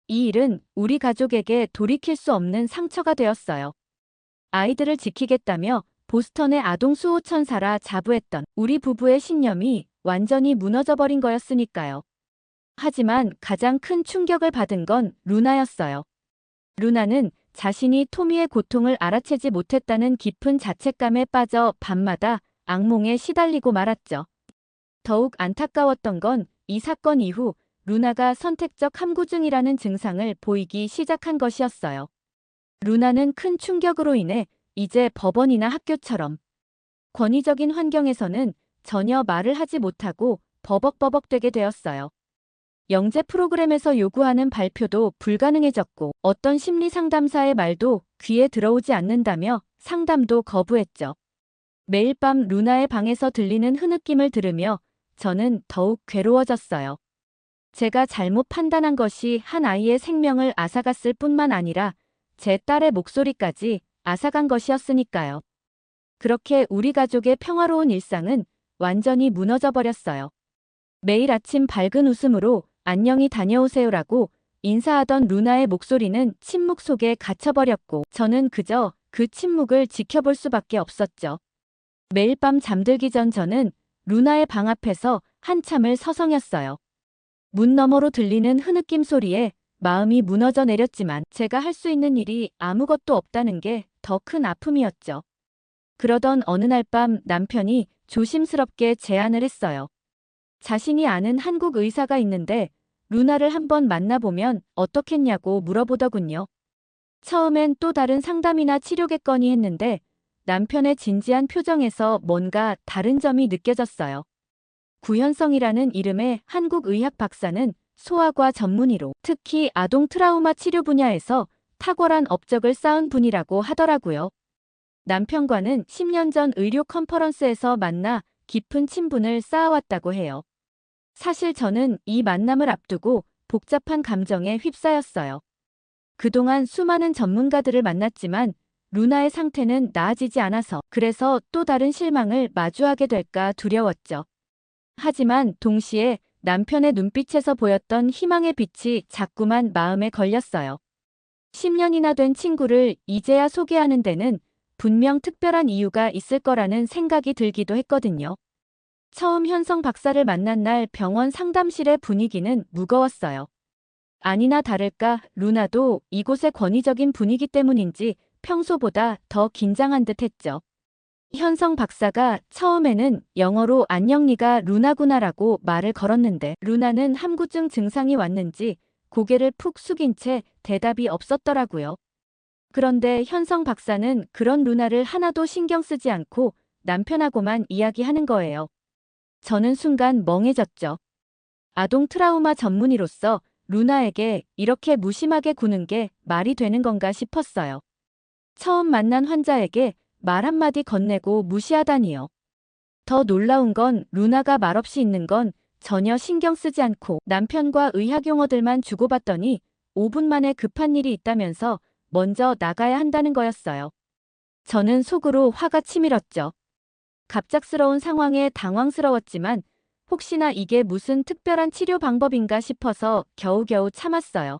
이 일은 우리 가족에게 돌이킬 수 없는 상처가 되었어요. 아이들을 지키겠다며 보스턴의 아동 수호 천사라 자부했던 우리 부부의 신념이 완전히 무너져버린 거였으니까요. 하지만 가장 큰 충격을 받은 건 루나였어요. 루나는 자신이 토미의 고통을 알아채지 못했다는 깊은 자책감에 빠져 밤마다 악몽에 시달리고 말았죠. 더욱 안타까웠던 건 이 사건 이후 루나가 선택적 함구증이라는 증상을 보이기 시작한 것이었어요. 루나는 큰 충격으로 인해 이제 법원이나 학교처럼 권위적인 환경에서는 전혀 말을 하지 못하고 버벅버벅대게 되었어요. 영재 프로그램에서 요구하는 발표도 불가능해졌고 어떤 심리 상담사의 말도 귀에 들어오지 않는다며 상담도 거부했죠. 매일 밤 루나의 방에서 들리는 흐느낌을 들으며 저는 더욱 괴로워졌어요. 제가 잘못 판단한 것이 한 아이의 생명을 앗아갔을 뿐만 아니라 제 딸의 목소리까지 앗아간 것이었으니까요. 그렇게 우리 가족의 평화로운 일상은 완전히 무너져버렸어요. 매일 아침 밝은 웃음으로 안녕히 다녀오세요라고 인사하던 루나의 목소리는 침묵 속에 갇혀버렸고 저는 그저 그 침묵을 지켜볼 수밖에 없었죠. 매일 밤 잠들기 전 저는 루나의 방 앞에서 한참을 서성였어요. 문 너머로 들리는 흐느낌 소리에 마음이 무너져 내렸지만 제가 할 수 있는 일이 아무것도 없다는 게 더 큰 아픔이었죠. 그러던 어느 날 밤 남편이 조심스럽게 제안을 했어요. 자신이 아는 한국 의사가 있는데 루나를 한번 만나보면 어떻겠냐고 물어보더군요. 처음엔 또 다른 상담이나 치료겠거니 했는데 남편의 진지한 표정에서 뭔가 다른 점이 느껴졌어요. 구현성이라는 이름의 한국 의학 박사는 소아과 전문의로 특히 아동 트라우마 치료 분야에서 탁월한 업적을 쌓은 분이라고 하더라고요. 남편과는 10년 전 의료 컨퍼런스에서 만나 깊은 친분을 쌓아왔다고 해요. 사실 저는 이 만남을 앞두고 복잡한 감정에 휩싸였어요. 그동안 수많은 전문가들을 만났지만 루나의 상태는 나아지지 않아서 그래서 또 다른 실망을 마주하게 될까 두려웠죠. 하지만 동시에 남편의 눈빛에서 보였던 희망의 빛이 자꾸만 마음에 걸렸어요. 10년이나 된 친구를 이제야 소개하는 데는 분명 특별한 이유가 있을 거라는 생각이 들기도 했거든요. 처음 현성 박사를 만난 날 병원 상담실의 분위기는 무거웠어요. 아니나 다를까 루나도 이곳의 권위적인 분위기 때문인지 평소보다 더 긴장한 듯 했죠. 현성 박사가 처음에는 영어로 안녕 네가 루나구나라고 말을 걸었는데 루나는 함구증 증상이 왔는지 고개를 푹 숙인 채 대답이 없었더라고요. 그런데 현성 박사는 그런 루나를 하나도 신경 쓰지 않고 남편하고만 이야기하는 거예요. 저는 순간 멍해졌죠. 아동 트라우마 전문의로서 루나에게 이렇게 무심하게 구는 게 말이 되는 건가 싶었어요. 처음 만난 환자에게 말 한마디 건네고 무시하다니요. 더 놀라운 건 루나가 말없이 있는 건 전혀 신경 쓰지 않고 남편과 의학 용어들만 주고받더니 5분 만에 급한 일이 있다면서 먼저 나가야 한다는 거였어요. 저는 속으로 화가 치밀었죠. 갑작스러운 상황에 당황스러웠지만 혹시나 이게 무슨 특별한 치료 방법인가 싶어서 겨우겨우 참았어요.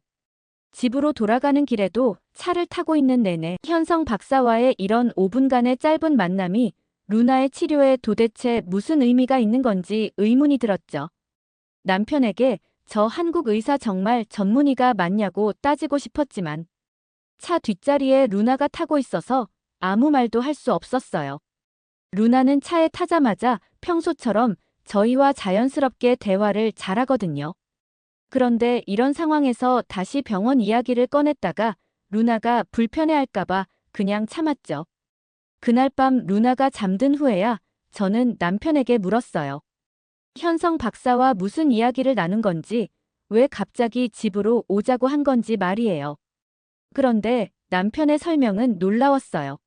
집으로 돌아가는 길에도 차를 타고 있는 내내 현성 박사와의 이런 5분간의 짧은 만남이 루나의 치료에 도대체 무슨 의미가 있는 건지 의문이 들었죠. 남편에게 저 한국 의사 정말 전문의가 맞냐고 따지고 싶었지만 차 뒷자리에 루나가 타고 있어서 아무 말도 할 수 없었어요. 루나는 차에 타자마자 평소처럼 저희와 자연스럽게 대화를 잘하거든요. 그런데 이런 상황에서 다시 병원 이야기를 꺼냈다가 루나가 불편해할까봐 그냥 참았죠. 그날 밤 루나가 잠든 후에야 저는 남편에게 물었어요. 현성 박사와 무슨 이야기를 나눈 건지, 왜 갑자기 집으로 오자고 한 건지 말이에요. 그런데 남편의 설명은 놀라웠어요.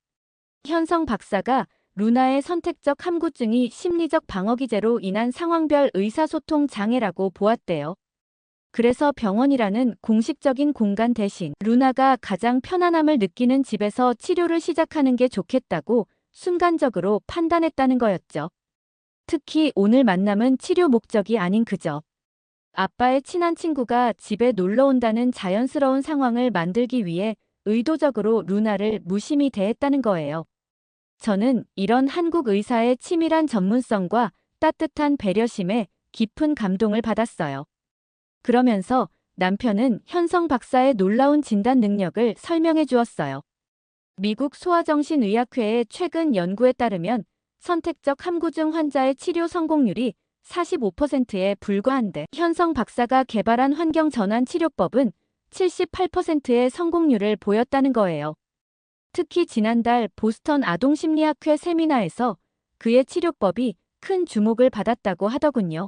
현성 박사가 루나의 선택적 함구증이 심리적 방어 기제로 인한 상황별 의사소통 장애라고 보았대요. 그래서 병원이라는 공식적인 공간 대신 루나가 가장 편안함을 느끼는 집에서 치료를 시작하는 게 좋겠다고 순간적으로 판단했다는 거였죠. 특히 오늘 만남은 치료 목적이 아닌 그저 아빠의 친한 친구가 집에 놀러 온다는 자연스러운 상황을 만들기 위해 의도적으로 루나를 무심히 대했다는 거예요. 저는 이런 한국 의사의 치밀한 전문성과 따뜻한 배려심에 깊은 감동을 받았어요. 그러면서 남편은 현성 박사의 놀라운 진단 능력을 설명해 주었어요. 미국 소아정신의학회의 최근 연구에 따르면 선택적 함구증 환자의 치료 성공률이 45%에 불과한데 현성 박사가 개발한 환경 전환 치료법은 78%의 성공률을 보였다는 거예요. 특히 지난달 보스턴 아동심리학회 세미나에서 그의 치료법이 큰 주목을 받았다고 하더군요.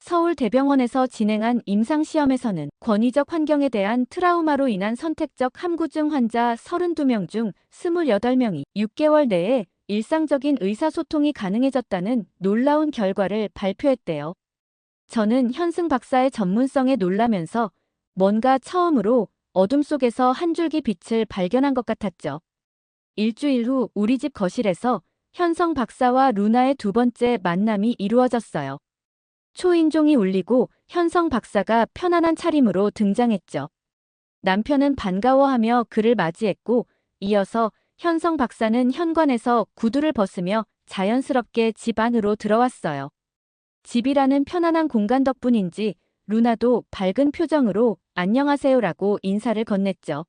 서울대병원에서 진행한 임상시험에서는 권위적 환경에 대한 트라우마로 인한 선택적 함구증 환자 32명 중 28명이 6개월 내에 일상적인 의사소통이 가능해졌다는 놀라운 결과를 발표했대요. 저는 현승 박사의 전문성에 놀라면서 뭔가 처음으로 어둠 속에서 한 줄기 빛을 발견한 것 같았죠. 일주일 후 우리 집 거실에서 현성 박사와 루나의 두 번째 만남이 이루어졌어요. 초인종이 울리고 현성 박사가 편안한 차림으로 등장했죠. 남편은 반가워하며 그를 맞이했고 이어서 현성 박사는 현관에서 구두를 벗으며 자연스럽게 집 안으로 들어왔어요. 집이라는 편안한 공간 덕분인지 루나도 밝은 표정으로 안녕하세요라고 인사를 건넸죠.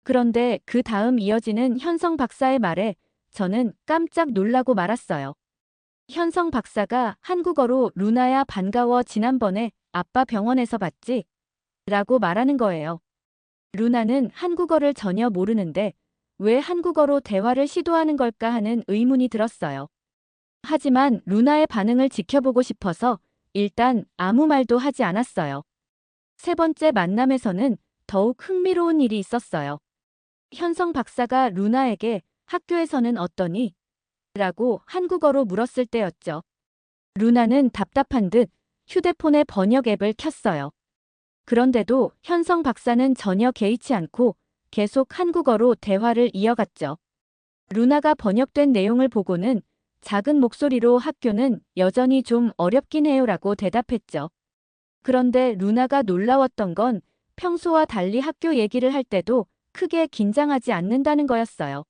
그런데 그 다음 이어지는 현성 박사의 말에 저는 깜짝 놀라고 말았어요. 현성 박사가 한국어로 루나야 반가워 지난번에 아빠 병원에서 봤지? 라고 말하는 거예요. 루나는 한국어를 전혀 모르는데 왜 한국어로 대화를 시도하는 걸까 하는 의문이 들었어요. 하지만 루나의 반응을 지켜보고 싶어서 일단 아무 말도 하지 않았어요. 세 번째 만남에서는 더욱 흥미로운 일이 있었어요. 현성 박사가 루나에게 학교에서는 어떠니? 라고 한국어로 물었을 때였죠. 루나는 답답한 듯 휴대폰의 번역 앱을 켰어요. 그런데도 현성 박사는 전혀 개의치 않고 계속 한국어로 대화를 이어갔죠. 루나가 번역된 내용을 보고는 작은 목소리로 학교는 여전히 좀 어렵긴 해요라고 대답했죠. 그런데 루나가 놀라웠던 건 평소와 달리 학교 얘기를 할 때도 크게 긴장하지 않는다는 거였어요.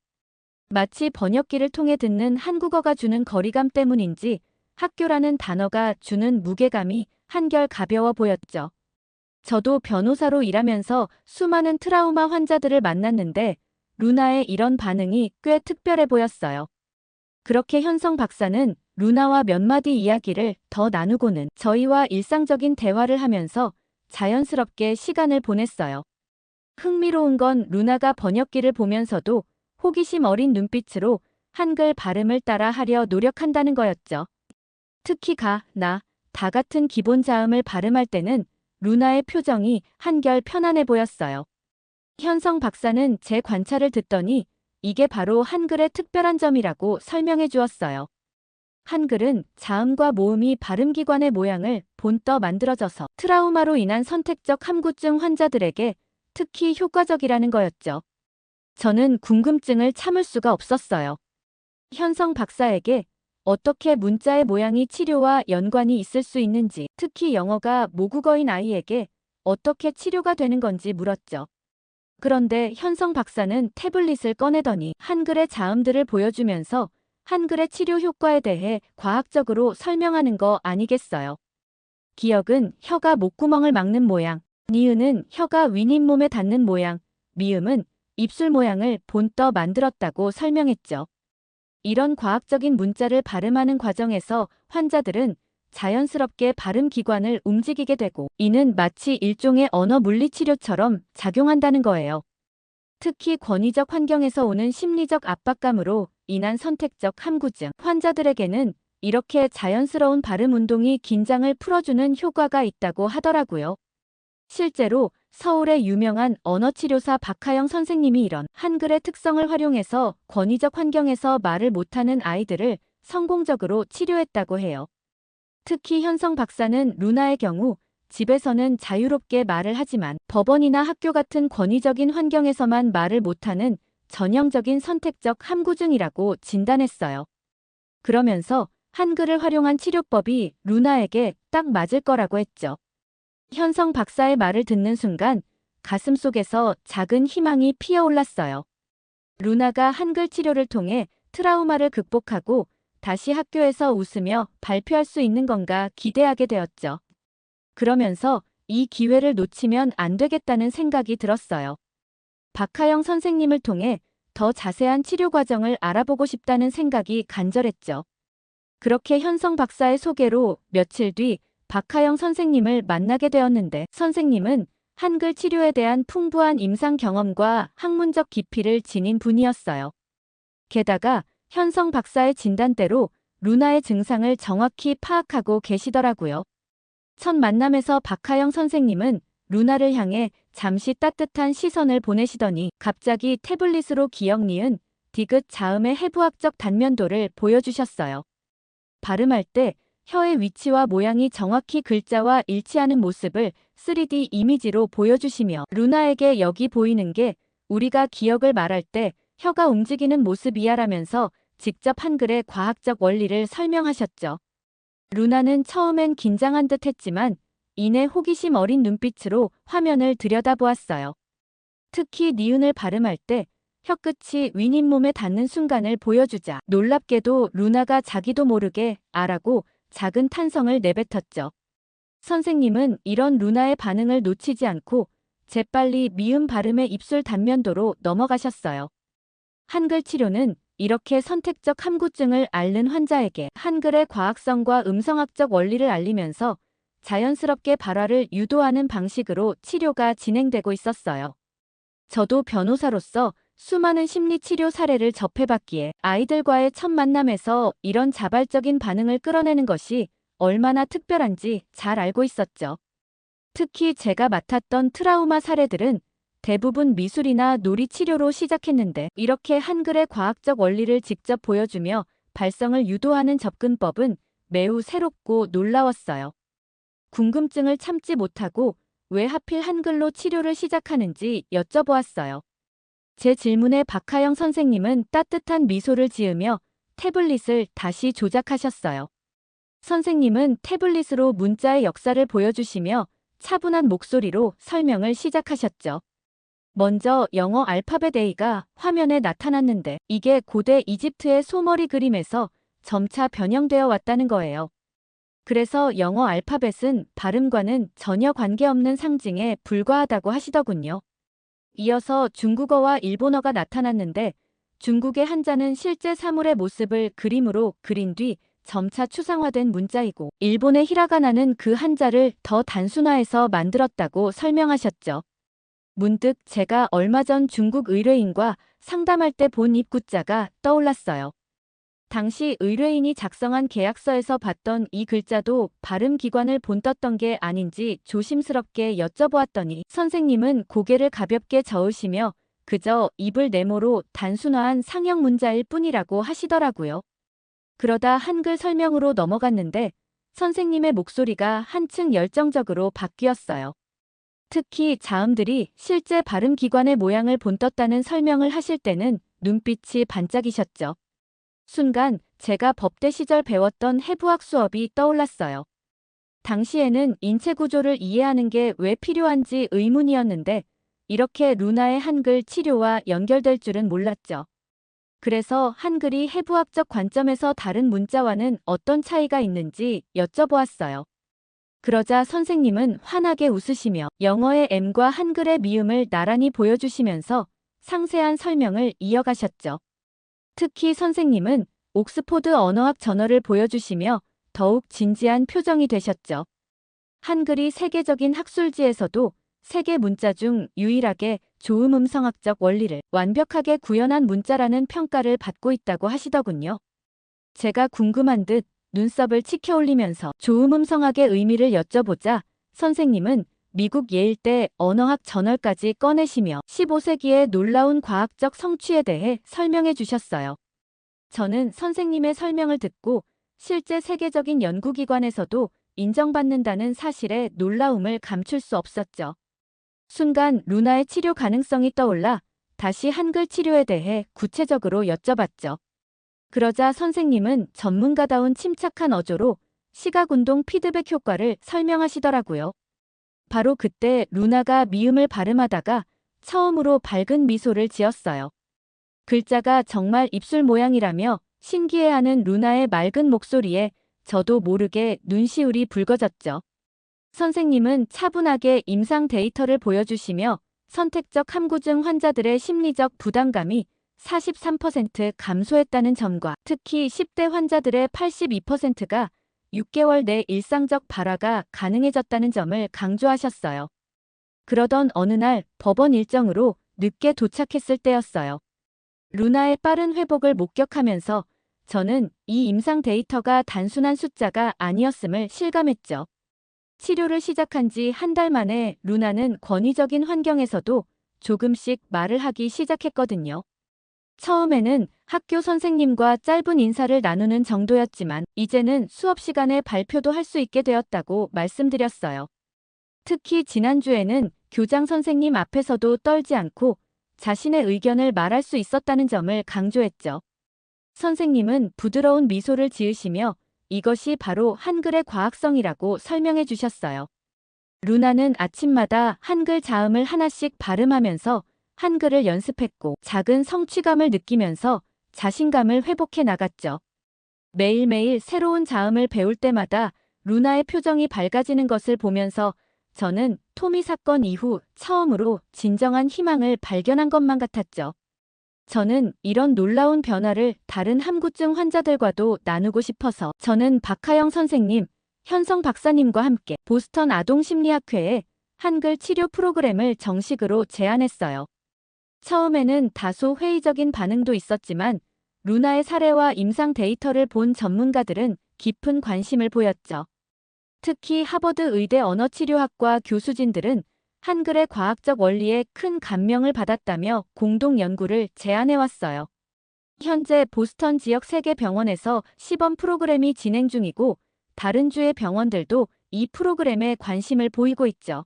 마치 번역기를 통해 듣는 한국어가 주는 거리감 때문인지 학교라는 단어가 주는 무게감이 한결 가벼워 보였죠. 저도 변호사로 일하면서 수많은 트라우마 환자들을 만났는데 루나의 이런 반응이 꽤 특별해 보였어요. 그렇게 현성 박사는 루나와 몇 마디 이야기를 더 나누고는 저희와 일상적인 대화를 하면서 자연스럽게 시간을 보냈어요. 흥미로운 건 루나가 번역기를 보면서도 호기심 어린 눈빛으로 한글 발음을 따라 하려 노력한다는 거였죠. 특히 가, 나, 다 같은 기본 자음을 발음할 때는 루나의 표정이 한결 편안해 보였어요. 현성 박사는 제 관찰을 듣더니 이게 바로 한글의 특별한 점이라고 설명해 주었어요. 한글은 자음과 모음이 발음기관의 모양을 본떠 만들어져서 트라우마로 인한 선택적 함구증 환자들에게 특히 효과적이라는 거였죠. 저는 궁금증을 참을 수가 없었어요. 현성 박사에게 어떻게 문자의 모양이 치료와 연관이 있을 수 있는지, 특히 영어가 모국어인 아이에게 어떻게 치료가 되는 건지 물었죠. 그런데 현성 박사는 태블릿을 꺼내더니 한글의 자음들을 보여주면서 한글의 치료 효과에 대해 과학적으로 설명하는 거 아니겠어요? 기역은 혀가 목구멍을 막는 모양, 니은은 혀가 윗잇몸에 닿는 모양, 미음은 입술 모양을 본떠 만들었다고 설명했죠. 이런 과학적인 문자를 발음하는 과정에서 환자들은 자연스럽게 발음 기관을 움직이게 되고 이는 마치 일종의 언어 물리치료처럼 작용한다는 거예요. 특히 권위적 환경에서 오는 심리적 압박감으로 인한 선택적 함구증 환자들에게는 이렇게 자연스러운 발음 운동이 긴장을 풀어주는 효과가 있다고 하더라고요. 실제로 서울의 유명한 언어치료사 박하영 선생님이 이런 한글의 특성을 활용해서 권위적 환경에서 말을 못하는 아이들을 성공적으로 치료했다고 해요. 특히 현성 박사는 루나의 경우 집에서는 자유롭게 말을 하지만 법원이나 학교 같은 권위적인 환경에서만 말을 못하는 전형적인 선택적 함구증이라고 진단했어요. 그러면서 한글을 활용한 치료법이 루나에게 딱 맞을 거라고 했죠. 현성 박사의 말을 듣는 순간 가슴속에서 작은 희망이 피어올랐어요. 루나가 한글 치료를 통해 트라우마를 극복하고 다시 학교에서 웃으며 발표할 수 있는 건가 기대하게 되었죠. 그러면서 이 기회를 놓치면 안 되겠다는 생각이 들었어요. 박하영 선생님을 통해 더 자세한 치료 과정을 알아보고 싶다는 생각이 간절했죠. 그렇게 현성 박사의 소개로 며칠 뒤 박하영 선생님을 만나게 되었는데 선생님은 한글 치료에 대한 풍부한 임상 경험과 학문적 깊이를 지닌 분이었어요. 게다가 현성 박사의 진단대로 루나의 증상을 정확히 파악하고 계시더라고요. 첫 만남에서 박하영 선생님은 루나를 향해 잠시 따뜻한 시선을 보내시더니 갑자기 태블릿으로 기역 니은 디귿 자음의 해부학적 단면도를 보여주셨어요. 발음할 때 혀의 위치와 모양이 정확히 글자와 일치하는 모습을 3D 이미지로 보여주시며 루나에게 여기 보이는 게 우리가 기역을 말할 때 혀가 움직이는 모습이야라면서 직접 한글의 과학적 원리를 설명하셨죠. 루나는 처음엔 긴장한 듯 했지만 이내 호기심 어린 눈빛으로 화면을 들여다보았어요. 특히 니은을 발음할 때 혀끝이 윗잇몸에 닿는 순간을 보여주자 놀랍게도 루나가 자기도 모르게 아라고 작은 탄성을 내뱉었죠. 선생님은 이런 루나의 반응을 놓치지 않고 재빨리 미음 발음의 입술 단면도로 넘어가셨어요. 한글 치료는 이렇게 선택적 함구증을 앓는 환자에게 한글의 과학성과 음성학적 원리를 알리면서 자연스럽게 발화를 유도하는 방식으로 치료가 진행되고 있었어요. 저도 변호사로서 수많은 심리치료 사례를 접해봤기에 아이들과의 첫 만남에서 이런 자발적인 반응을 끌어내는 것이 얼마나 특별한지 잘 알고 있었죠. 특히 제가 맡았던 트라우마 사례들은 대부분 미술이나 놀이 치료로 시작했는데 이렇게 한글의 과학적 원리를 직접 보여주며 발성을 유도하는 접근법은 매우 새롭고 놀라웠어요. 궁금증을 참지 못하고 왜 하필 한글로 치료를 시작하는지 여쭤보았어요. 제 질문에 박하영 선생님은 따뜻한 미소를 지으며 태블릿을 다시 조작하셨어요. 선생님은 태블릿으로 문자의 역사를 보여주시며 차분한 목소리로 설명을 시작하셨죠. 먼저 영어 알파벳 A가 화면에 나타났는데 이게 고대 이집트의 소머리 그림에서 점차 변형되어 왔다는 거예요. 그래서 영어 알파벳은 발음과는 전혀 관계없는 상징에 불과하다고 하시더군요. 이어서 중국어와 일본어가 나타났는데 중국의 한자는 실제 사물의 모습을 그림으로 그린 뒤 점차 추상화된 문자이고 일본의 히라가나는 그 한자를 더 단순화해서 만들었다고 설명하셨죠. 문득 제가 얼마 전 중국 의뢰인과 상담할 때 본 입구자가 떠올랐어요. 당시 의뢰인이 작성한 계약서에서 봤던 이 글자도 발음 기관을 본떴던 게 아닌지 조심스럽게 여쭤보았더니 선생님은 고개를 가볍게 저으시며 그저 입을 네모로 단순화한 상형 문자일 뿐이라고 하시더라고요. 그러다 한글 설명으로 넘어갔는데 선생님의 목소리가 한층 열정적으로 바뀌었어요. 특히 자음들이 실제 발음 기관의 모양을 본떴다는 설명을 하실 때는 눈빛이 반짝이셨죠. 순간 제가 법대 시절 배웠던 해부학 수업이 떠올랐어요. 당시에는 인체 구조를 이해하는 게 왜 필요한지 의문이었는데 이렇게 루나의 한글 치료와 연결될 줄은 몰랐죠. 그래서 한글이 해부학적 관점에서 다른 문자와는 어떤 차이가 있는지 여쭤보았어요. 그러자 선생님은 환하게 웃으시며 영어의 M과 한글의 미음을 나란히 보여주시면서 상세한 설명을 이어가셨죠. 특히 선생님은 옥스포드 언어학 저널을 보여주시며 더욱 진지한 표정이 되셨죠. 한글이 세계적인 학술지에서도 세계 문자 중 유일하게 조음음성학적 원리를 완벽하게 구현한 문자라는 평가를 받고 있다고 하시더군요. 제가 궁금한 듯 눈썹을 치켜 올리면서 조음음성학의 의미를 여쭤보자 선생님은 미국 예일대 언어학 저널까지 꺼내시며 15세기의 놀라운 과학적 성취에 대해 설명해 주셨어요. 저는 선생님의 설명을 듣고 실제 세계적인 연구기관에서도 인정받는다는 사실에 놀라움을 감출 수 없었죠. 순간 루나의 치료 가능성이 떠올라 다시 한글 치료에 대해 구체적으로 여쭤봤죠. 그러자 선생님은 전문가다운 침착한 어조로 시각운동 피드백 효과를 설명하시더라고요. 바로 그때 루나가 미음을 발음하다가 처음으로 밝은 미소를 지었어요. 글자가 정말 입술 모양이라며 신기해하는 루나의 맑은 목소리에 저도 모르게 눈시울이 붉어졌죠. 선생님은 차분하게 임상 데이터를 보여주시며 선택적 함구증 환자들의 심리적 부담감이 43% 감소했다는 점과 특히 10대 환자들의 82%가 6개월 내 일상적 발화가 가능해졌다는 점을 강조하셨어요. 그러던 어느 날 법원 일정으로 늦게 도착했을 때였어요. 루나의 빠른 회복을 목격하면서 저는 이 임상 데이터가 단순한 숫자가 아니었음을 실감했죠. 치료를 시작한 지 한 달 만에 루나는 권위적인 환경에서도 조금씩 말을 하기 시작했거든요. 처음에는 학교 선생님과 짧은 인사를 나누는 정도였지만 이제는 수업 시간에 발표도 할 수 있게 되었다고 말씀드렸어요. 특히 지난주에는 교장 선생님 앞에서도 떨지 않고 자신의 의견을 말할 수 있었다는 점을 강조했죠. 선생님은 부드러운 미소를 지으시며 이것이 바로 한글의 과학성이라고 설명해 주셨어요. 루나는 아침마다 한글 자음을 하나씩 발음하면서 한글을 연습했고 작은 성취감을 느끼면서 자신감을 회복해 나갔죠. 매일매일 새로운 자음을 배울 때마다 루나의 표정이 밝아지는 것을 보면서 저는 토미 사건 이후 처음으로 진정한 희망을 발견한 것만 같았죠. 저는 이런 놀라운 변화를 다른 함구증 환자들과도 나누고 싶어서 저는 박하영 선생님, 현성 박사님과 함께 보스턴 아동심리학회에 한글 치료 프로그램을 정식으로 제안했어요. 처음에는 다소 회의적인 반응도 있었지만 루나의 사례와 임상 데이터를 본 전문가들은 깊은 관심을 보였죠. 특히 하버드 의대 언어치료학과 교수진들은 한글의 과학적 원리에 큰 감명을 받았다며 공동 연구를 제안해왔어요. 현재 보스턴 지역 3개 병원에서 시범 프로그램이 진행 중이고 다른 주의 병원들도 이 프로그램에 관심을 보이고 있죠.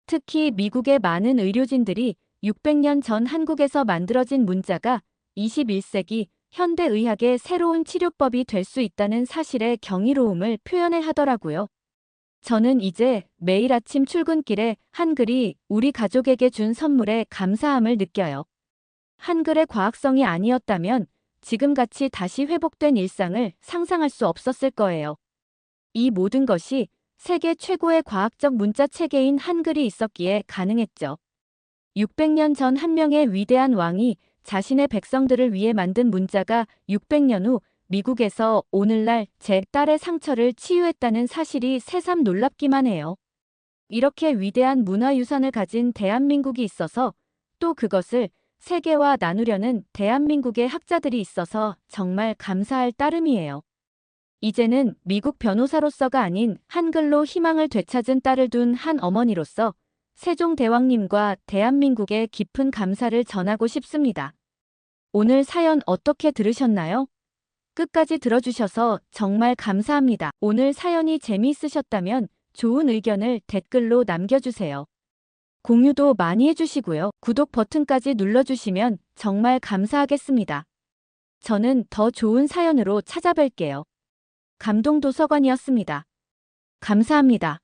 특히 미국의 많은 의료진들이 600년 전 한국에서 만들어진 문자가 21세기 현대의학의 새로운 치료법이 될 수 있다는 사실에 경이로움을 표현해 하더라고요. 저는 이제 매일 아침 출근길에 한글이 우리 가족에게 준 선물에 감사함을 느껴요. 한글의 과학성이 아니었다면 지금같이 다시 회복된 일상을 상상할 수 없었을 거예요. 이 모든 것이 세계 최고의 과학적 문자 체계인 한글이 있었기에 가능했죠. 600년 전 한 명의 위대한 왕이 자신의 백성들을 위해 만든 문자가 600년 후 미국에서 오늘날 제 딸의 상처를 치유했다는 사실이 새삼 놀랍기만 해요. 이렇게 위대한 문화유산을 가진 대한민국이 있어서 또 그것을 세계와 나누려는 대한민국의 학자들이 있어서 정말 감사할 따름이에요. 이제는 미국 변호사로서가 아닌 한글로 희망을 되찾은 딸을 둔 한 어머니로서 세종대왕님과 대한민국에 깊은 감사를 전하고 싶습니다. 오늘 사연 어떻게 들으셨나요? 끝까지 들어주셔서 정말 감사합니다. 오늘 사연이 재미있으셨다면 좋은 의견을 댓글로 남겨주세요. 공유도 많이 해주시고요. 구독 버튼까지 눌러주시면 정말 감사하겠습니다. 저는 더 좋은 사연으로 찾아뵐게요. 감동도서관이었습니다. 감사합니다.